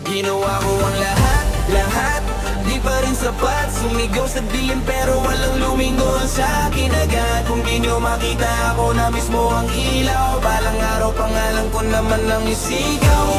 Ginawa ko ang lahat, lahat di pa rin sapat. Sumigaw sa dilim pero walang lumingon sa akin agad. Kung di nyo makita ako na mismo ang ilaw, balang araw pangalan ko naman ang isigaw.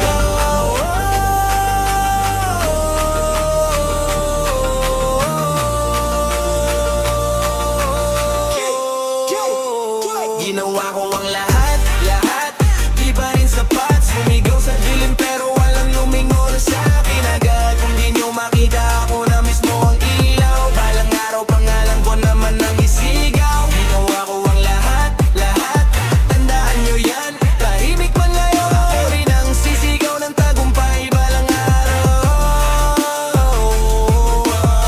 Ginawa ko ang lahat, lahat di pa rin sapat. Sumigaw sa dilim pero walang lumingon sa akin agad. Kung di nyo makita ako na mismo ang ilaw, balang araw pangalan ko naman ang isigaw. Ginawa ko ang lahat, lahat tandaan nyo yan. Tahimik man ngayon ako rin ang sisigaw ng tagumpay balang araw.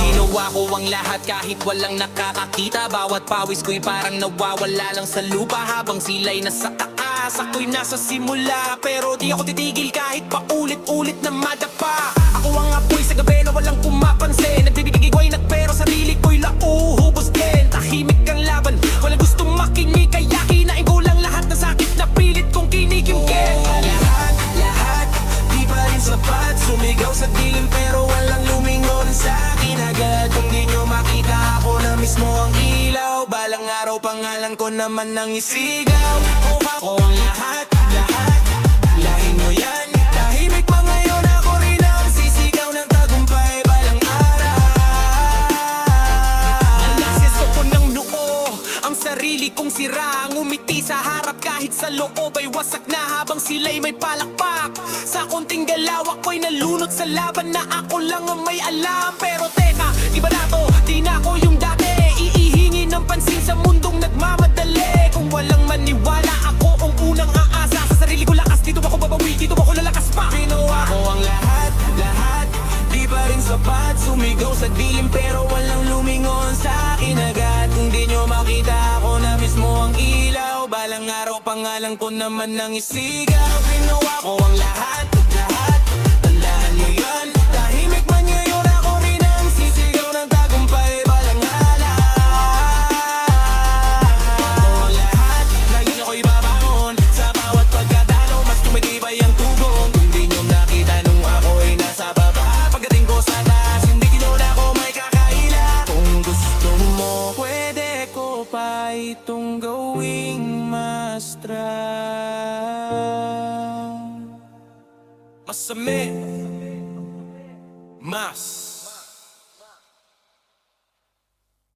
Ginawa ko ang lahat kahit walang nakakakita. Bawat pawis ko'y parang nawawala lang sa lupa. Habang sila'y nasa taas, ako'y nasa simula. Pero di ako titigil kahit paulit-ulit na madapa. Ako ang apoy sa gabi na walang pumapansin. Nagbibigay nagpero sarili ko'y lauhubos din. Tahimik ang laban, walang gustong makinig. Kaya kinain ko lang lahat ng sakit na pilit kong kinikimkim. Lahat, lahat, di pa rin sapat. Sumigaw sa dilim pero walang lumingon sa akin agad. Kung di nyo makita ako na mismo ang ilaw, balang araw pangalan ko naman ang isigaw. Ako ang lahat, lahat lahin mo yan. Tahimik pa ngayon ako rin ang sisigaw ng tagumpay balang araw. Nalaseso ko ng noo ang sarili kong sira. Ngumiti sa harap kahit sa loob ay wasak na. Habang sila'y may palakpak sa konting galaw, ako'y nalunod sa laban na ako lang ang may alam. Pero teka, iba na to, di na ako yung dati. Iihingi ng pansin sa mundong nagmamadali. Kung walang maniwala, ako ang unang aasa. Sa sarili ko lakas, dito ako babawi, dito ako lalakas pa. Ginawa ko ang lahat, lahat di pa rin sapat. Sumigaw sa dilim pero walang lumingon sa akin agad. Kung di nyo makita ako na mismo ang ilaw, balang araw pangalan ko naman ang isigaw. Ginawa ko ang lahat, lahat tandaan nyo yan. Tahimik man ngayon ako rin ang sisigaw ng tagumpay balang araw. Ako ang lahat, lagi ako'y babangon. Sa bawat pagkatalo, mas tumitibay ang tugon. Kung di nyo nakita nung ako'y nasa baba, pagdating ko sa taas, hindi kinuna ko may kakaila. Kung gusto mo, pwede ko pa itong gawing mas masami, mas